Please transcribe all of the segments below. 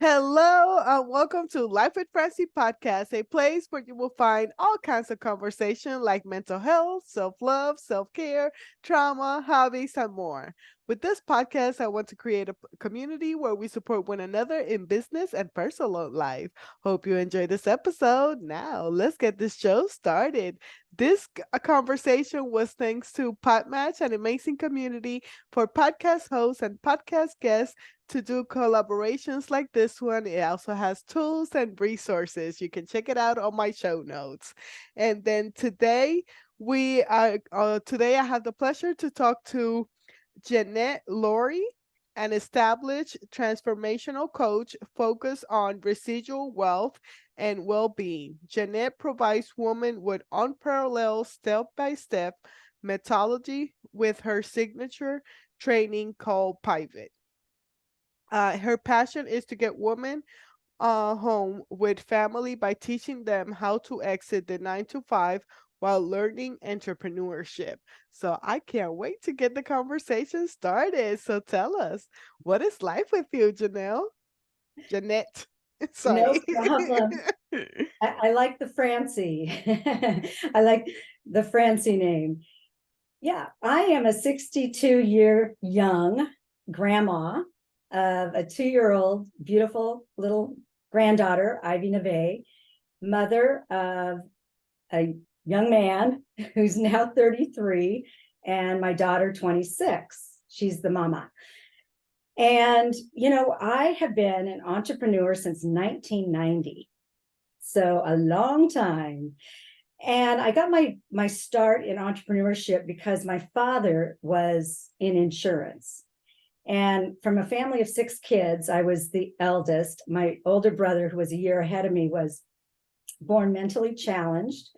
Hello, welcome to Life with Francy podcast, a place where you will find all kinds of conversation like mental health, self-love, self-care, trauma, hobbies, and more. With this podcast, I want to create a community where we support one another in business and personal life. Hope you enjoy this episode. Now, let's get this show started. This conversation was thanks to Podmatch, an amazing community for podcast hosts and podcast guests to do collaborations like this one. It also has tools and resources. You can check it out on my show notes. And then today I have the pleasure to talk to Jeanette Lowry, an established transformational coach focused on residual wealth and well-being. Jeanette provides women with unparalleled step-by-step methodology with her signature training called Pivot. Her passion is to get women home with family by teaching them how to exit the 9 to 5 while learning entrepreneurship. So I can't wait to get the conversation started. So tell us, what is life with you, Jeanette? No Sorry. problem. I like the Francie. I like the Francie name. Yeah, I am a 62-year young grandma of a 2-year-old beautiful little granddaughter, Ivy Neve, mother of a young man who's now 33, and my daughter 26. She's the mama. And, I have been an entrepreneur since 1990. So a long time. And I got my start in entrepreneurship because my father was in insurance. And from a family of 6 kids, I was the eldest. My older brother, who was a year ahead of me, was born mentally challenged.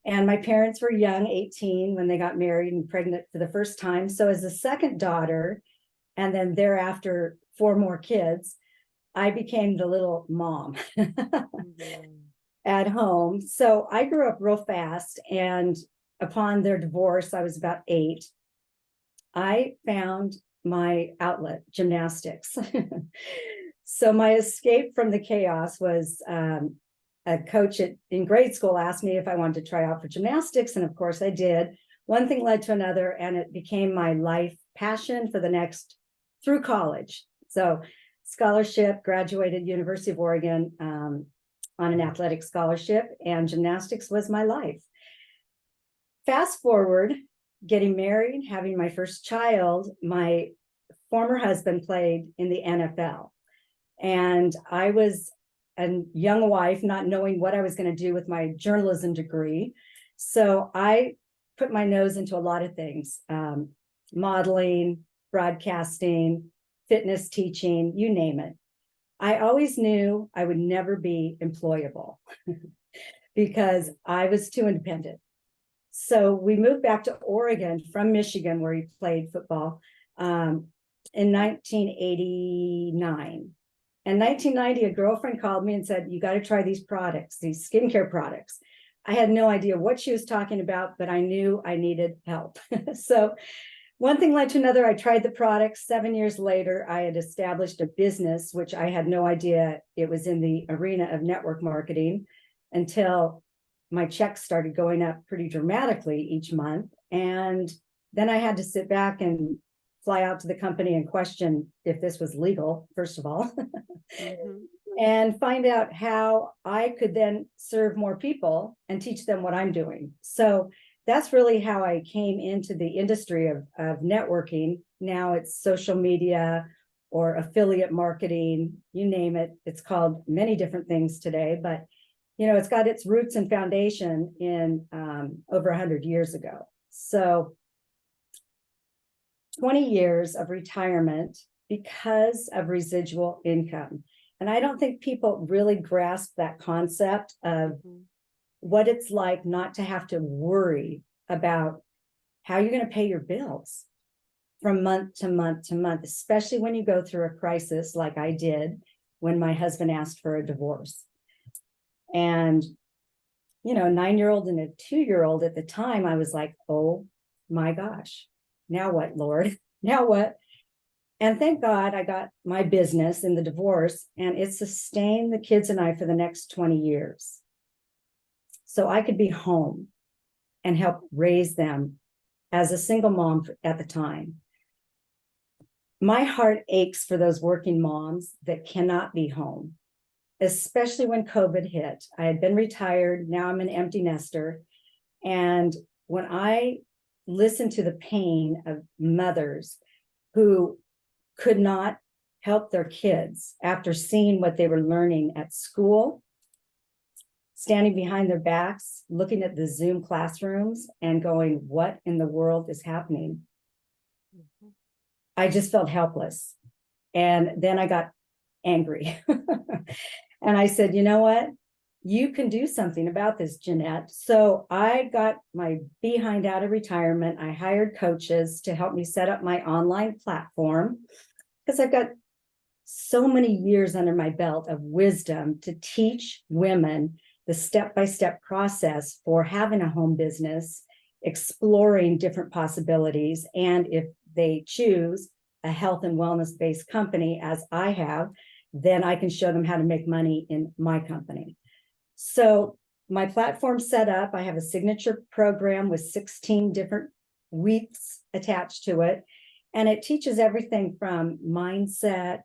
And my parents were young, 18, when they got married and pregnant for the first time. So as a second daughter, and then thereafter 4 more kids, I became the little mom at home. So I grew up real fast, and upon their divorce, I was about 8. I found my outlet, gymnastics. So my escape from the chaos was a coach in grade school asked me if I wanted to try out for gymnastics, and of course I did. One thing led to another, and it became my life passion for the next through college. So scholarship, graduated University of Oregon on an athletic scholarship, and gymnastics was my life. Fast forward, getting married, having my first child, my former husband played in the NFL. And I was a young wife, not knowing what I was going to do with my journalism degree. So I put my nose into a lot of things, modeling, broadcasting, fitness teaching, you name it. I always knew I would never be employable because I was too independent. So we moved back to Oregon from Michigan, where he played football, in 1989. In 1990, a girlfriend called me and said, "You got to try these products, these skincare products." I had no idea what she was talking about, but I knew I needed help. So one thing led to another. I tried the products. 7 years later, I had established a business, which I had no idea it was in the arena of network marketing, until my checks started going up pretty dramatically each month. And then I had to sit back and fly out to the company and question if this was legal, first of all, and find out how I could then serve more people and teach them what I'm doing. So that's really how I came into the industry of networking. Now it's social media or affiliate marketing, you name it. It's called many different things today, but it's got its roots and foundation in over 100 years ago. So 20 years of retirement because of residual income. And I don't think people really grasp that concept of what it's like not to have to worry about how you're going to pay your bills from month to month to month, especially when you go through a crisis like I did when my husband asked for a divorce. And, a 9-year-old and a 2-year-old at the time, I was like, oh my gosh, now what, Lord? Now what? And thank God I got my business in the divorce, and it sustained the kids and I for the next 20 years. So I could be home and help raise them as a single mom at the time. My heart aches for those working moms that cannot be home, especially when COVID hit. I had been retired. Now I'm an empty nester. And when I listen to the pain of mothers who could not help their kids after seeing what they were learning at school, standing behind their backs, looking at the Zoom classrooms and going, what in the world is happening? Mm-hmm. I just felt helpless. And then I got angry. And I said, you know what? You can do something about this, Jeanette. So I got my behind out of retirement. I hired coaches to help me set up my online platform because I've got so many years under my belt of wisdom to teach women the step-by-step process for having a home business, exploring different possibilities, and if they choose a health and wellness-based company, as I have, then I can show them how to make money in my company. So my platform set up, I have a signature program with 16 different weeks attached to it. And it teaches everything from mindset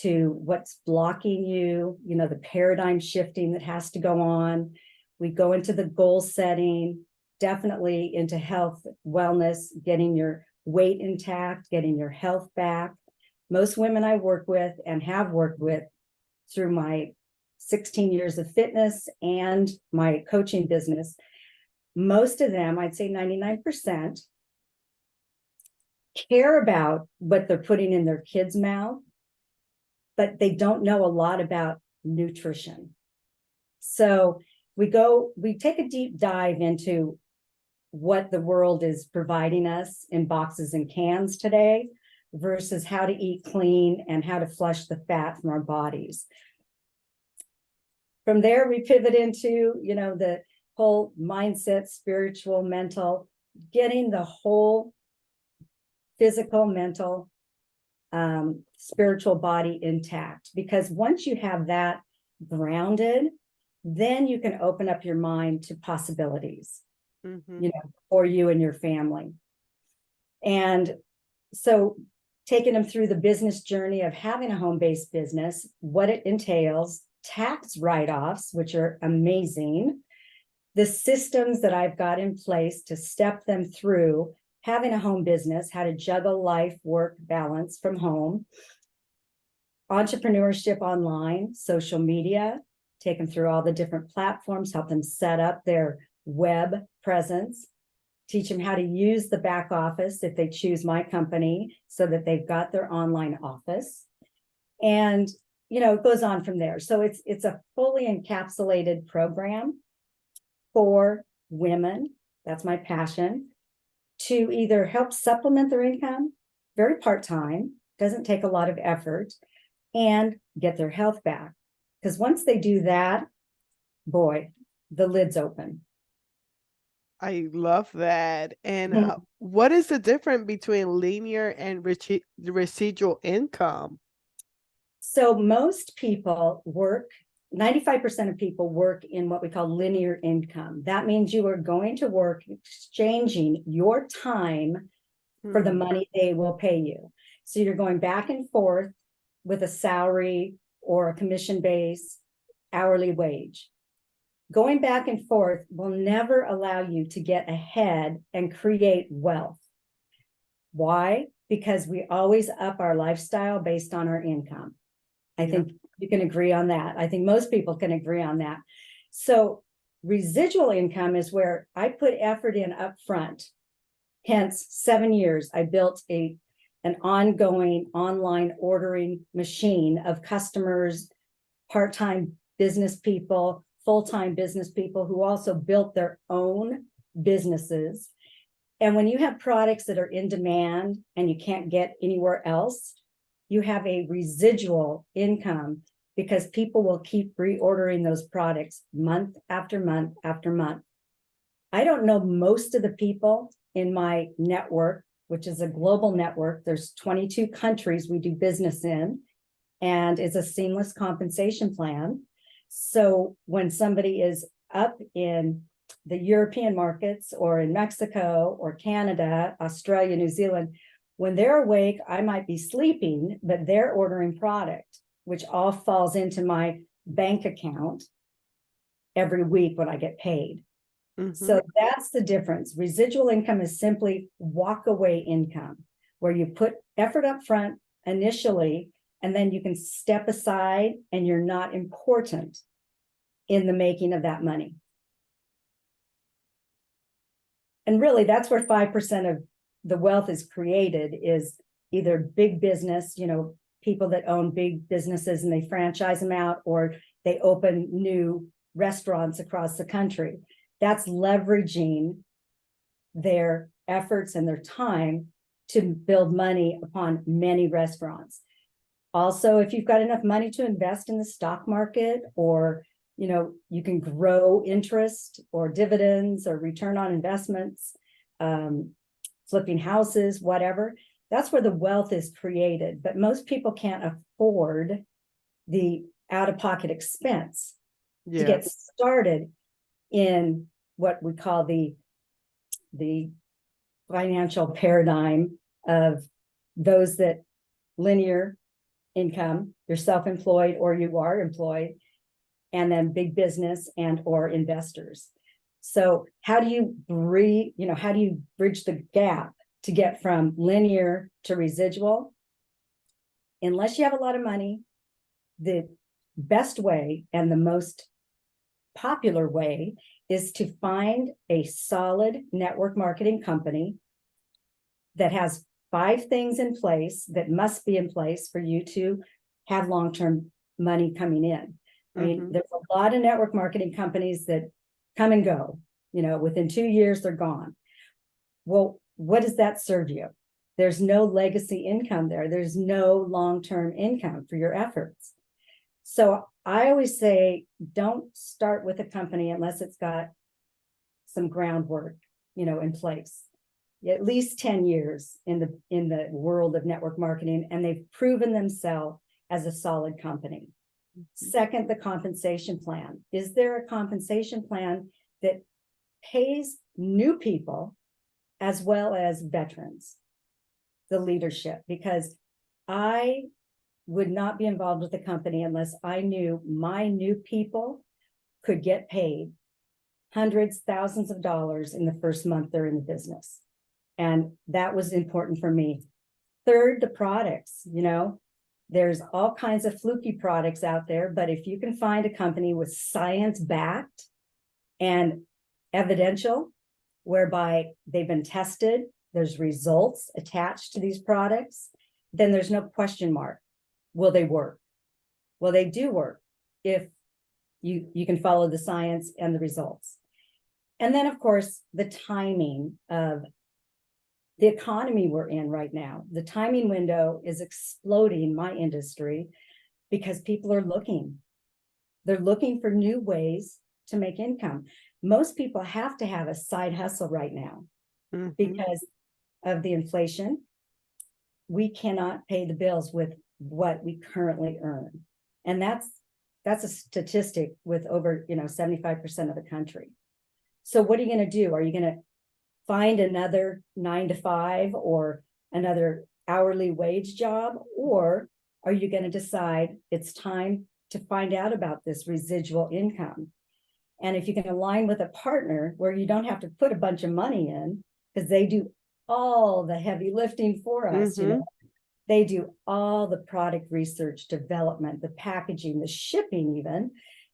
to what's blocking you, the paradigm shifting that has to go on. We go into the goal setting, definitely into health, wellness, getting your weight intact, getting your health back. Most women I work with and have worked with through my 16 years of fitness and my coaching business, most of them, I'd say 99%, care about what they're putting in their kids' mouth, but they don't know a lot about nutrition. So we take a deep dive into what the world is providing us in boxes and cans today versus how to eat clean and how to flush the fat from our bodies. From there, we pivot into, the whole mindset, spiritual, mental, getting the whole physical, mental, spiritual body intact. Because once you have that grounded, then you can open up your mind to possibilities, for you and your family. And so taking them through the business journey of having a home-based business, what it entails, tax write-offs, which are amazing, the systems that I've got in place to step them through having a home business, how to juggle life, work, balance from home, entrepreneurship online, social media, take them through all the different platforms, help them set up their web presence, teach them how to use the back office if they choose my company so that they've got their online office. And, it goes on from there. So it's a fully encapsulated program for women. That's my passion, to either help supplement their income, very part-time, doesn't take a lot of effort, and get their health back. Because once they do that, boy, the lid's open. I love that. And what is the difference between linear and residual income? So most people work, 95% of people work in what we call linear income. That means you are going to work exchanging your time for the money they will pay you. So you're going back and forth with a salary or a commission base, hourly wage. Going back and forth will never allow you to get ahead and create wealth. Why? Because we always up our lifestyle based on our income. I think you can agree on that. I think most people can agree on that. So residual income is where I put effort in up front. Hence, 7 years, I built an ongoing online ordering machine of customers, part-time business people, full-time business people who also built their own businesses. And when you have products that are in demand and you can't get anywhere else, you have a residual income because people will keep reordering those products month after month after month. I don't know most of the people in my network which is a global network. There's 22 countries we do business in, and it's a seamless compensation plan. So when somebody is up in the European markets or in Mexico or Canada, Australia, New Zealand, when they're awake, I might be sleeping, but they're ordering product, which all falls into my bank account every week when I get paid. So that's the difference. Residual income is simply walk away income, where you put effort up front initially, and then you can step aside and you're not important in the making of that money. And really, that's where 5% of the wealth is created, is either big business, people that own big businesses and they franchise them out, or they open new restaurants across the country. That's leveraging their efforts and their time to build money upon many restaurants. Also, if you've got enough money to invest in the stock market, or you can grow interest or dividends or return on investments, flipping houses, whatever, that's where the wealth is created. But most people can't afford the out-of-pocket expense to get started in what we call the financial paradigm of those that linear income, you're self-employed or you are employed, and then big business and or investors. So how do you bridge the gap to get from linear to residual? Unless you have a lot of money, the best way and the most popular way is to find a solid network marketing company that has 5 things in place that must be in place for you to have long-term money coming in. I mean, there's a lot of network marketing companies that come and go, within 2 years, they're gone. Well, what does that serve you? There's no legacy income there. There's no long-term income for your efforts. So I always say, don't start with a company unless it's got some groundwork, in place. At least 10 years in the world of network marketing, and they've proven themselves as a solid company. Second, the compensation plan. Is there a compensation plan that pays new people as well as veterans, the leadership? Because I would not be involved with the company unless I knew my new people could get paid hundreds, thousands of dollars in the first month they're in the business. And that was important for me. Third, the products. There's all kinds of fluky products out there, but if you can find a company with science-backed and evidential, whereby they've been tested, there's results attached to these products, then there's no question mark. Will they work? Well, they do work if you can follow the science and the results. And then, of course, the timing of the economy we're in right now. The timing window is exploding my industry because people are looking. They're looking for new ways to make income. Most people have to have a side hustle right now because of the inflation. We cannot pay the bills with what we currently earn. And that's a statistic with over 75% of the country. So what are you going to do? Are you going to find another 9 to 5 or another hourly wage job? Or are you going to decide it's time to find out about this residual income? And if you can align with a partner where you don't have to put a bunch of money in, because they do all the heavy lifting for us, they do all the product research, development, the packaging, the shipping even.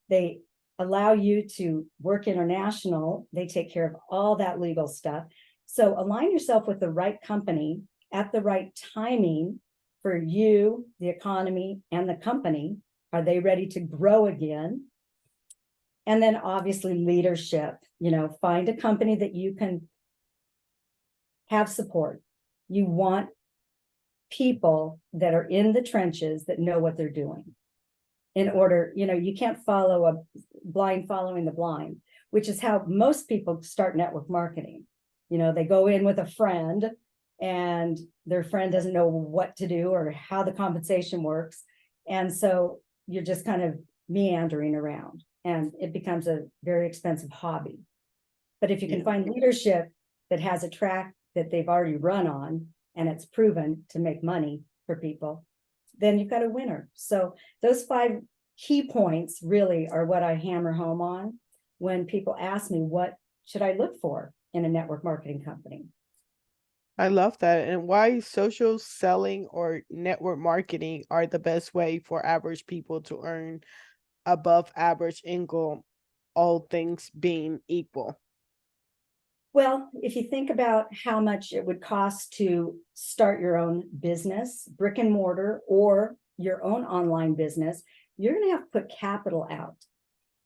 They allow you to work international. They take care of all that legal stuff. So align yourself with the right company at the right timing for you, the economy, and the company. Are they ready to grow again? And then obviously leadership, find a company that you can have support. You want people that are in the trenches that know what they're doing. In order, you can't follow a blind following the blind, which is how most people start network marketing. They go in with a friend and their friend doesn't know what to do or how the compensation works. And so you're just kind of meandering around, and it becomes a very expensive hobby. But if you can Yeah. find leadership that has a track that they've already run on and it's proven to make money for people, then you've got a winner. So those 5 key points really are what I hammer home on when people ask me, what should I look for in a network marketing company? I love that. And why social selling or network marketing are the best way for average people to earn above average income, all things being equal. Well, if you think about how much it would cost to start your own business, brick and mortar, or your own online business, you're going to have to put capital out.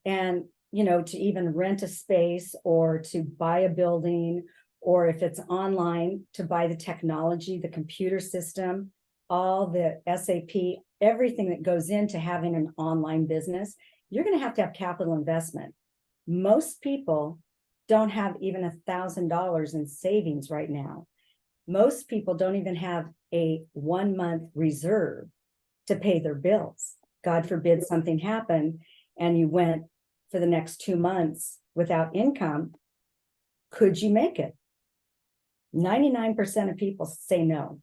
And, to even rent a space or to buy a building, or if it's online, to buy the technology, the computer system, all the SAP, everything that goes into having an online business, you're going to have capital investment. Most people don't have even $1,000 in savings right now. Most people don't even have a 1 month reserve to pay their bills. God forbid something happened and you went for the next 2 months without income. Could you make it? 99% of people say no,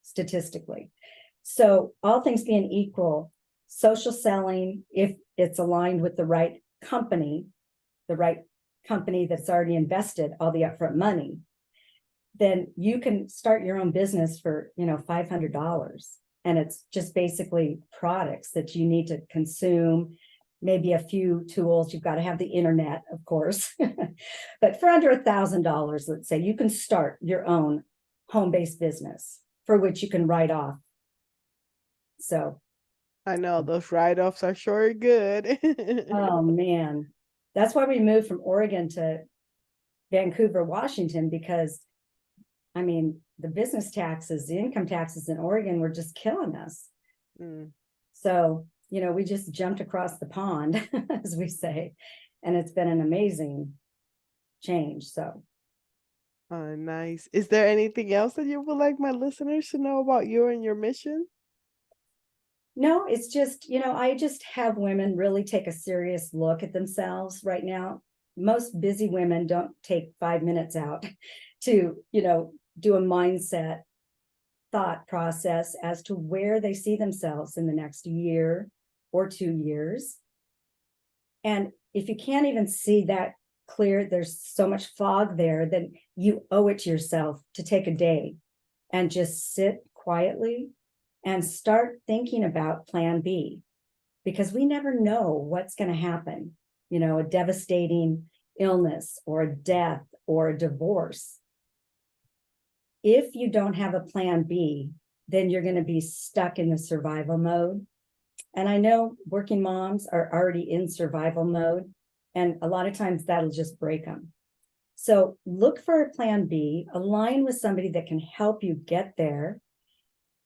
statistically. So, all things being equal, social selling, if it's aligned with the right company that's already invested all the upfront money, then you can start your own business for, $500. And it's just basically products that you need to consume, maybe a few tools. You've got to have the internet, of course. But for under $1,000, let's say, you can start your own home-based business for which you can write off. So, I know those write-offs are sure good. oh man, that's why we moved from Oregon to Vancouver, Washington, because I mean, the business taxes, the income taxes in Oregon were just killing us. Mm. So, we just jumped across the pond, as we say, and it's been an amazing change. So, Oh, nice. Is there anything else that you would like my listeners to know about you and your mission? no, it's just, I just have women really take a serious look at themselves right now. Most busy women don't take 5 minutes out to, do a mindset thought process as to where they see themselves in the next year or 2 years. And if you can't even see that clear, there's so much fog there, then you owe it to yourself to take a day and just sit quietly and start thinking about plan B, because we never know what's going to happen. A devastating illness or a death or a divorce. If you don't have a plan B, then you're going to be stuck in the survival mode. And I know working moms are already in survival mode, and a lot of times that'll just break them. So look for a plan B, align with somebody that can help you get there,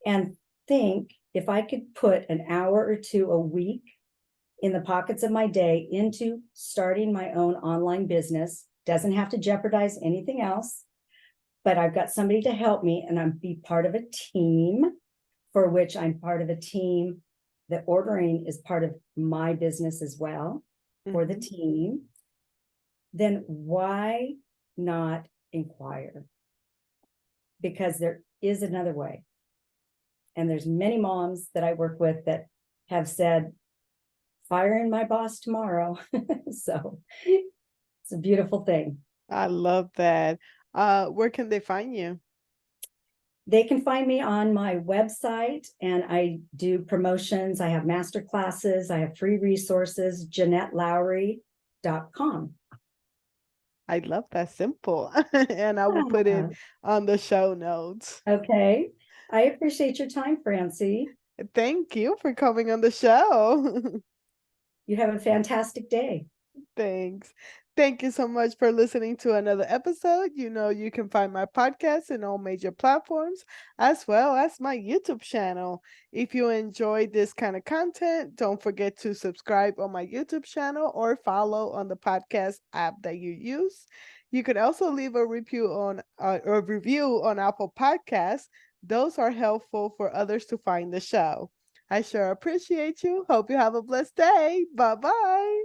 and think, if I could put an hour or two a week in the pockets of my day into starting my own online business, doesn't have to jeopardize anything else, but I've got somebody to help me, and I'm be part of a team, for which I'm part of a team. The ordering is part of my business as well for the Mhm. team. Then why not inquire? Because there is another way. And there's many moms that I work with that have said, firing my boss tomorrow. So it's a beautiful thing. I love that. Where can they find you? They can find me on my website, and I do promotions. I have master classes. I have free resources, JeanetteLowry.com. I love that simple. And I will put it Ah, on the show notes. okay. I appreciate your time, Francie. Thank you for coming on the show. You have a fantastic day. Thanks. Thank you so much for listening to another episode. You know, you can find my podcast in all major platforms as well as my YouTube channel. If you enjoy this kind of content, don't forget to subscribe on my YouTube channel or follow on the podcast app that you use. You can also leave a review on Apple Podcasts. Those are helpful for others to find the show. I sure appreciate you. Hope you have a blessed day. Bye bye.